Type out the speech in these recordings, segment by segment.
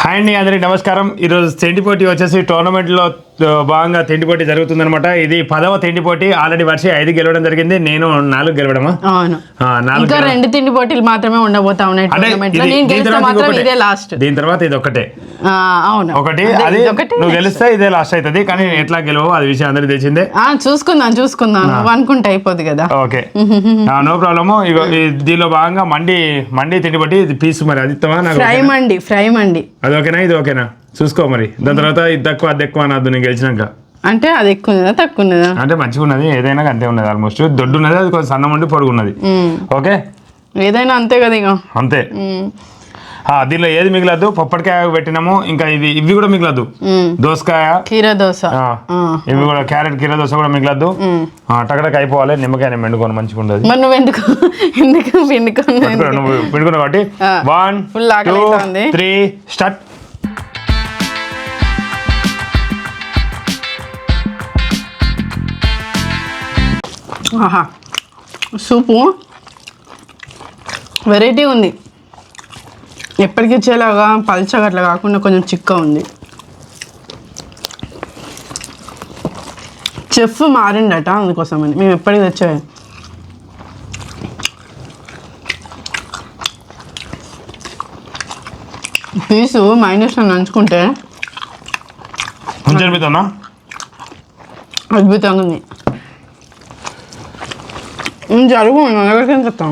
Hi అండి, అందరికి నమస్కారం. ఈరోజు తెండి పోటీ వచ్చేసి టోర్నమెంట్లో భాగంగా తెండి పోటీ జరుగుతుందన్నమాట. ఇది 10వ తెండి పోటీ. ఆల్రెడీ వర్ష 5 గెలవడం జరిగింది, నేను 4 గెలవడమా. అవును, ఇంకా 2 తిండి పోటీలు మాత్రమే ఉండబోతా ఉన్నాయి టోర్నమెంట్లో. నేను గెలిస్తే మాత్రం ఇదే లాస్ట్. దీని తర్వాత ఇది ఒకటే. అవును, ఒకటి. అది నువ్వు గెలిస్తే ఇదే లాస్ట్ అవుతుంది, కానీ ఎట్లా గెలవో అది విషయం అందరికి తెలిసిందే. చూసుకుందాం నువ్వు అనుకుంటే అయిపోద్ది కదా. Okay, no problem. దీనిలో భాగంగా మండి తిండి పోటీ. ఇది పీస్ మరి అది ఇస్తావా? ఫ్రై మండి అది ఓకేనా? ఇది ఓకేనా? చూసుకో మరి. దాని తర్వాత ఇది తక్కువ అది ఎక్కువ అనద్దు. నేను గెలిచినాక అంటే అది ఎక్కువ ఉన్నదా తక్కువ ఉన్నదా? అంటే మంచిగా ఉన్నది, ఏదైనా అంతే ఉన్నది. ఆల్మోస్ట్ దొడ్డు ఉన్నది, అది కొంచెం సన్నం ఉండి పొడుగు ఉన్నది. ఓకే, ఏదైనా అంతే కదా ఇక. అంతే. దీనిలో ఏది మిగలద్దు. పప్పటికాయ పెట్టినాము, ఇంకా ఇవి కూడా మిగలద్దు. దోసకాయ, కీరా దోశ, ఇవి కూడా క్యారెట్ కీరా దోశ కూడా మిగలద్దు. టకటక అయిపోవాలి. నిమ్మకాయ మెండుకొని మంచిగా ఉండదు. మరి నువ్వు ఎందుకు నువ్వు పిండుకున్నావు కాబట్టి 1 2 3 స్టార్ట్. సూపు వెరైటీ ఉంది. ఎప్పటికి ఇచ్చేలాగా పల్చగా అట్లా కాకుండా కొంచెం చిక్క ఉంది. చెఫ్ మారిండట, అందుకోసమని మేము ఎప్పటికి తెచ్చేది. పీసు మైనస్లో నంచుకుంటే అద్భుతంగా ఉంది. జరుగు, ఎక్కడికి చెప్తాం.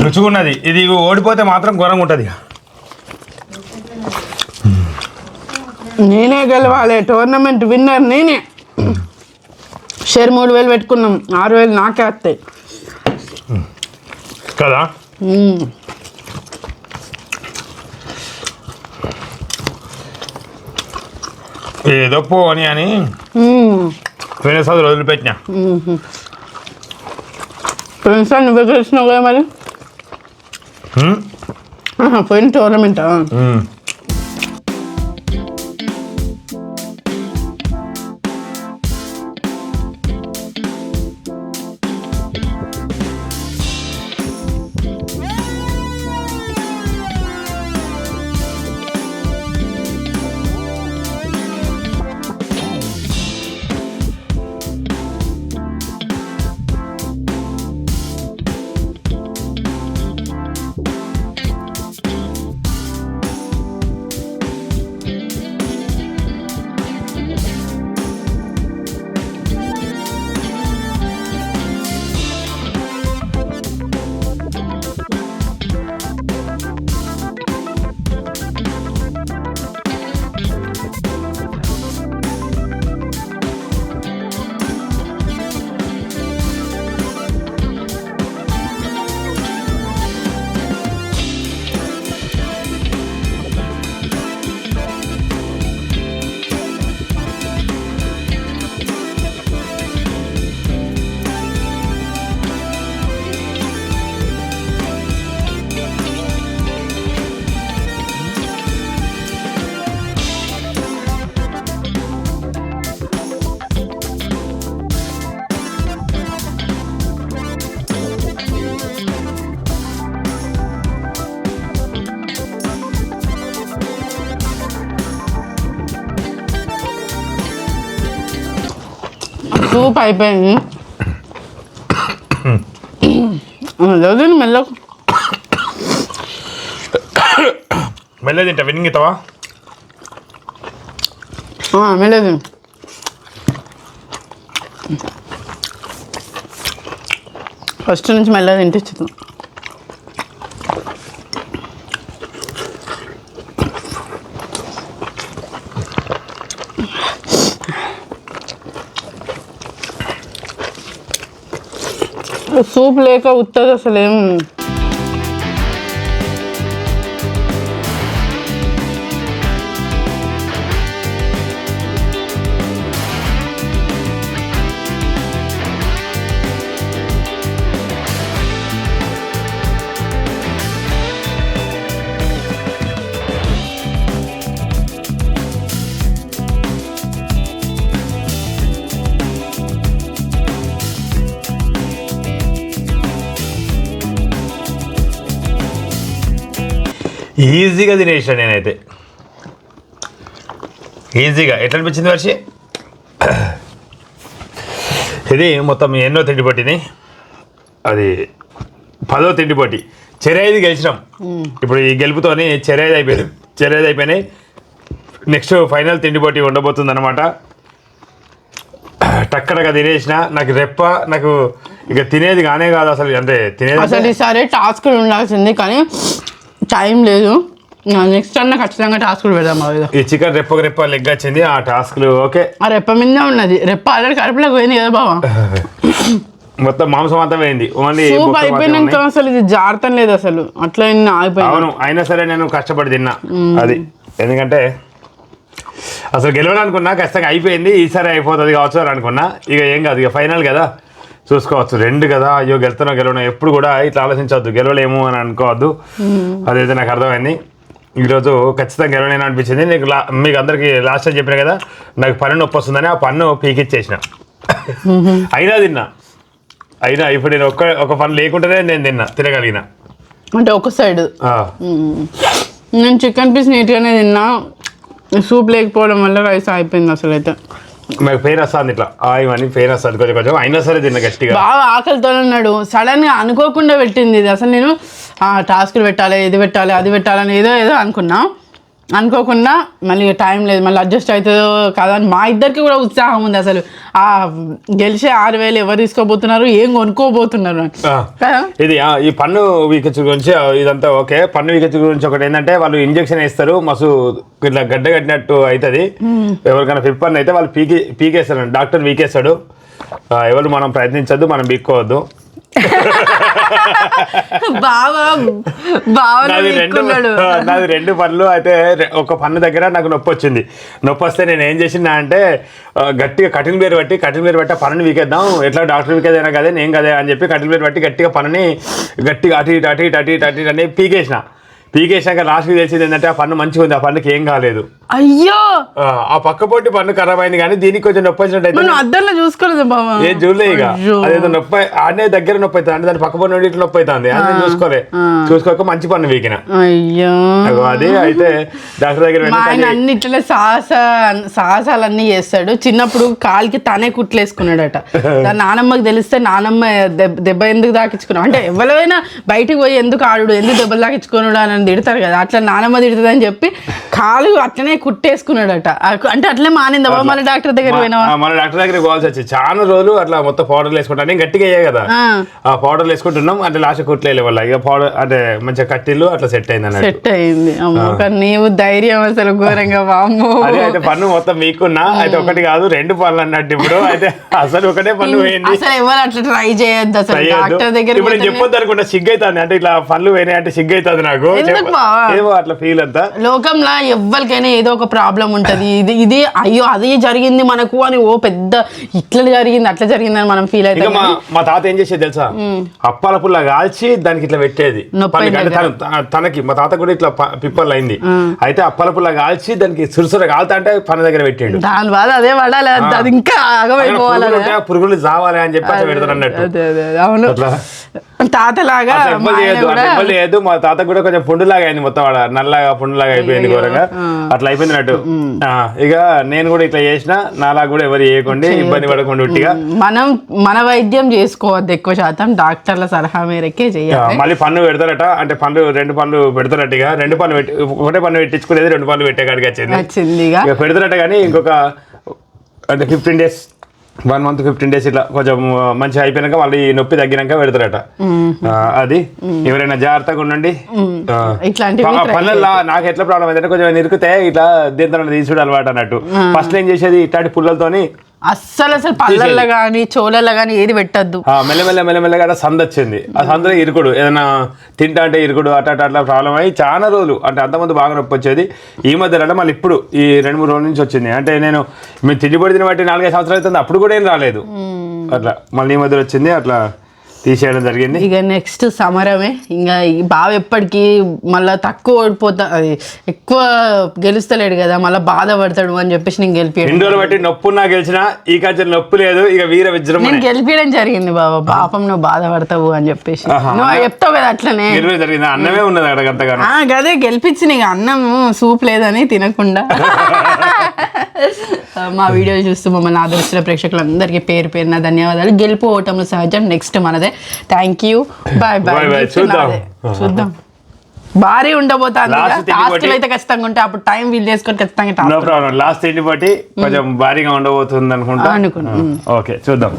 రుచిగా ఉన్నది. ఇది ఓడిపోతే మాత్రం ఘోరంగా ఉంటుంది. నేనే గెలవాలి, టోర్నమెంట్ విన్నర్ నేనే. షేర్ 3000 పెట్టుకున్నాం, 6000 నాకే వస్తాయి కదా. ఏదో పోని అని పోయినసారి వదిలిపెట్టినా. పోయినసారి నువ్వే గెలిచినావు కదా మరి. పోయిన టోర్నమెంటా? సూప్ అయిపోయింది. మెల్ల మెల్ల తింటా వినిగితావా? మెల్లది. ఫస్ట్ నుంచి మెల్లగా తింటించుతాం. సూప్ లేక ఉత్తది అసలు ఏం ఈజీగా తినేసిన నేనైతే. ఈజీగా ఎట్లా అనిపించింది వర్షి? ఇది మొత్తం ఎన్నో తిండిపోటీని, అది 10వ తిండిపోటీ. చెరైది గెలిచినాం. ఇప్పుడు ఈ గెలుపుతోని చెరైది అయిపోయినాయి. నెక్స్ట్ ఫైనల్ తిండిపోటీ ఉండబోతుంది అనమాట. టక్కడగా తినేసిన. నాకు ఇక తినేది కానే కాదు అసలు. అంటే తినేది అసలు ఈసారి టాస్క్లు ఉండాల్సింది కానీ టైం లేదు. నెక్స్ట్ అన్న ఖచ్చితంగా టాస్క్లు పెడదాం. ఈ చికెన్ రెప్ప లెగ్ వచ్చింది. ఆ టాస్క్లు ఓకే. ఆ రెప్ప మీద ఉన్నది. రెప్ప ఆల్రెడీ కడుపులోకి పోయింది కదా బావా. మొత్తం మాంసం అంతా పోయింది. ఓన్లీ సూప్ అయిపోయినాక అసలు ఇది జారతం లేదు అసలు. అట్లా ఆగిపోయింది. అవును, అయినా సరే నేను కష్టపడి తిన్నా. అది ఎందుకంటే అసలు గెలవాలనుకున్నా, ఖచ్చితంగా అయిపోయింది. ఈసారి అయిపోతుంది కావచ్చు అని అనుకున్నా. ఇక ఏం కాదు, ఇక ఫైనల్ కదా, చూసుకోవచ్చు. 2 కదా, అయ్యో గెలవడం ఎప్పుడు కూడా ఇట్లా ఆలోచించవద్దు. గెలవలేము అని అనుకోవద్దు. అదైతే నాకు అర్థమైంది. ఈరోజు ఖచ్చితంగా గెలవలేను అనిపించింది. మీకు అందరికీ లాస్ట్ టైం చెప్పిన కదా, నాకు పన్ను నొప్పి వస్తుందని ఆ పన్ను పీకిచ్చేసిన. అయినా ఇప్పుడు నేను ఒక పన్ను లేకుండానే నేను తినగలిగిన. అంటే ఒక సైడ్ నేను చికెన్ పీస్ నీట్గానే తిన్నా. సూప్ లేకపోవడం వల్ల రైస్ అయిపోయింది అసలు. అయితే మాకు పెయిన్ వస్తుంది, ఇట్లా ఇవన్నీ పెయిన్ వస్తుంది కొంచెం. అయినా సరే తిన్న గట్టిగా. బాగా ఆకలితో ఉన్నాడు. సడన్గా అనుకోకుండా పెట్టింది ఇది. అసలు నేను టాస్క్లు పెట్టాలి, ఇది పెట్టాలి, అది పెట్టాలని ఏదో అనుకున్నా. అనుకోకుండా మళ్ళీ టైం లేదు, మళ్ళీ అడ్జస్ట్ అవుతుందో కదా అని మా ఇద్దరికి కూడా ఉత్సాహం ఉంది. అసలు గెలిచే 6,000 ఎవరు తీసుకోబోతున్నారు, ఏం కొనుక్కోబోతున్నారు. ఇది ఈ పన్ను వీకెచ్ గురించి ఇదంతా ఓకే. పన్ను వీకెచ్ గురించి ఒకటి ఏంటంటే, వాళ్ళు ఇంజక్షన్ వేస్తారు, మస్తు ఇట్లా గడ్డ కట్టినట్టు అవుతుంది. ఎవరికైనా పిప్పన్ను అయితే వాళ్ళు పీకేస్తాడు, డాక్టర్ పీకేస్తాడు. ఎవరు మనం ప్రయత్నించద్దు, మనం పీక్కోవద్దు. నాది 2 పనులు అయితే. ఒక పన్ను దగ్గర నాకు నొప్పి వచ్చింది. నొప్పి వస్తే నేను ఏం చేసిన అంటే, గట్టిగా కటింగ్ బేర్ పెట్టి ఆ పన్నుని వీకేద్దాం, ఎట్లా డాక్టర్ వీకేదైనా కదే నేను కదే అని చెప్పి కటింగ్ బేర్ పెట్టి గట్టిగా పన్నుని గట్టిగా అటు అని పీకేసాక లాస్ట్కి తెలిసింది ఏంటంటే, ఆ పన్ను మంచిగా ఉంది, ఆ పన్నుకి ఏం కాలేదు. అయ్యో, ఆ పక్కపోటి పన్ను ఖరాబ్ అయింది, కానీ దీనికి కొంచెం నొప్పి వచ్చినట్టు అద్దంలో చూసుకోలేదు బాబా. ఏం చూడలే. ఇక అదేదో నొప్పి ఆడనే దగ్గర నొప్పి అవుతుంది, అంటే దాని పక్క పన్ను నుండి నొప్పి అవుతుంది. అది చూసుకోక మంచి పన్ను వీకిన. అయ్యో, అది అయితే డాక్టర్ దగ్గర అన్ని ఇట్లనే సాహసాలన్నీ చేస్తాడు. చిన్నప్పుడు కాలికి తనే కుట్లేసుకున్నాడట. నానమ్మకి తెలిస్తే నానమ్మ దెబ్బ ఎందుకు దాకించుకున్నావు అంటే, ఎవరైనా బయటికి పోయి ఎందుకు ఆడు, ఎందుకు దెబ్బలు దాకించుకున్నాడు అని తిడతారు కదా, అట్లా నానమ్మ తిడుతుంది అని చెప్పి కాలు అట్లనే కుట్టేసుకున్నాడట. అంటే అట్లే మానిందా మళ్ళీ డాక్టర్ దగ్గర పోయినా? మన డాక్టర్ దగ్గర పోవాల్సి వచ్చి చాలా రోజులు అట్లా మొత్తం పౌడర్లు వేసుకుంటాను. నేను గట్టిగా అయ్యా కదా, ఆ పౌడర్లు వేసుకుంటున్నాం. అంటే లాస్ట్ కుట్లేదు వల్ల ఇక పౌడర్ అంటే మంచిగా కట్టిల్లు అట్లా సెట్ అయింది. సెట్ అయింది. నీవు ధైర్యం అసలు ఘోరంగా. అదే అయితే పన్ను మొత్తం మీకున్నా అయితే ఒకటి కాదు 2 పనులు అన్నట్టు. ఇప్పుడు అయితే అసలు ఒకటే పన్ను పోయింది. అసలు ఎవరు అట్లా ట్రై చేయొద్దు అసలు డాక్టర్ దగ్గర. ఇప్పుడు నేను చెప్పొద్దు అనుకుంటా, సిగ్గు అవుతుంది. అంటే ఇట్లా పనులు పోయినాయి అంటే సిగ్గు అవుతుంది నాకు. ఏమో అట్లా ఫీల్ అంతా. లోకంలో ఎవరికైనా ఏదో ఒక ప్రాబ్లం ఉంటది. ఇది అయ్యో అది జరిగింది మనకు అని ఓ పెద్ద ఇట్లా జరిగింది అట్లా జరిగింది అని మనం ఫీల్ అవుతాం. మా తాత ఏం చేసేది తెలుసా, అప్పాల పుల్ల కాల్చి దానికి ఇట్లా పెట్టేది. తనకి మా తాత కూడా ఇట్లా పిప్పల్ అయింది. అయితే అప్పాల పుల్ల కాల్చి దానికి సురసుర కాలుతా అంటే పన్ను దగ్గర పెట్టాడు. దాని బాధ అదే పడాలి, అది ఇంకా పురుగులు చావాలి అని చెప్పి అట్లా పెడతారు అన్నట్టు. తాతలాగా అట్లా ఎవ్వరు చేయొద్దు, అట్లా ఎవ్వరు చేయొద్దు. మా తాత కూడా కొంచెం పుండులాగా అయింది, మొత్తం వాడ నల్లగా పుండులాగా అయిపోయింది ఘోరంగా, అట్లా అయిపోయింది అన్నట్టు. ఇక నేను కూడా ఇట్లా చేసిన, నాలా కూడా ఎవరు చేయకండి, ఇబ్బంది పడకుండా ఉట్టిగా మన వైద్యం చేసుకోవద్దు, ఎక్కువ శాతం డాక్టర్ల సలహా మేరకే చేయాలి. మళ్ళీ పన్ను పెడతారట, అంటే పన్ను 2 పన్ను పెడతారట. ఇక 2 పన్ను పెట్టి ఒకటే పన్ను పెట్టించుకునేది 2 పన్ను పెట్టే కాడికి వచ్చింది ఇక పెడతారట. కానీ ఇంకొక అంటే 15 days 1 month 15 days ఇట్లా కొంచెం మంచిగా అయిపోయినాక మళ్ళీ నొప్పి తగ్గినాక పెడతారట. అది ఎవరైనా జాగ్రత్తగా ఉండండి. పనులలో నాకు ఎట్లా ప్రాబ్లం అయిందంటే కొంచెం నిరికితే ఇట్లా దీంతో తీసుడు అలవాటు అన్నట్టు. ఫస్ట్ ఏం చేసేది ఇట్లాంటి పుల్లలతోని అస్సలు పళ్ళల్లో కానీ చోళల్లో కానీ ఏది పెట్టద్దు. మెల్లమెల్లగా సంద వచ్చింది, ఆ సందలో ఇరుకుడు, ఏదైనా తింటా అంటే ఇరుకుడు, అట్లా ప్రాబ్లం అయ్యి చాలా రోజులు, అంటే అంతమంది బాగా నొప్పి వచ్చేది. ఈ మధ్యలో మళ్ళీ ఇప్పుడు ఈ 2-3 రోజుల నుంచి వచ్చింది. అంటే నేను మీరు తిండిపడి తిని బట్టి 4-5 సంవత్సరాలు అవుతుంది, అప్పుడు కూడా ఏం రాలేదు. అట్లా మళ్ళీ ఈ మధ్యలో వచ్చింది, అట్లా తీసేయడం జరిగింది. ఇక నెక్స్ట్ సమరమే. ఇంకా బావ ఎప్పటికీ మళ్ళీ తక్కువ ఓడిపోతా, అది ఎక్కువ గెలుస్తలేడు కదా, మళ్ళీ బాధపడతాడు అని చెప్పేసి నేను గెలిపాను. 2 రోజులు బట్టి నొప్పు నా గెలిచిన, ఈ కాచర్ నొప్పి లేదు, ఇక వీర విజృంభణ. నేను గెలిపించడం జరిగింది బాబా, పాపం నువ్వు బాధపడతావు అని చెప్పేసి నువ్వు చెప్తావు కదా అట్లనే జరిగింది. అన్నమే ఉన్నది అక్కడ అంతగా, గదే గెలిపించిన. ఇక అన్నం సూప్ లేదని తినకుండా మా వీడియో చూస్తూ మమ్మల్ని ఆదరిస్తున్న ప్రేక్షకులందరికీ పేరు పేరున ధన్యవాదాలు. గెలుపు ఓటములు సహజం, నెక్స్ట్ మనదే. Thank you, bye bye. చూద్దాం భారీ ఉండబోతుంది. అయితే ఖచ్చితంగా ఉంటే అప్పుడు టైం వీల్ చేసుకొని ఖచ్చితంగా లాస్ట్ ఇంటి బట్టి కొంచెం భారీగా ఉండబోతుంది అనుకుంటా. అనుకున్నా. ఓకే చూద్దాం.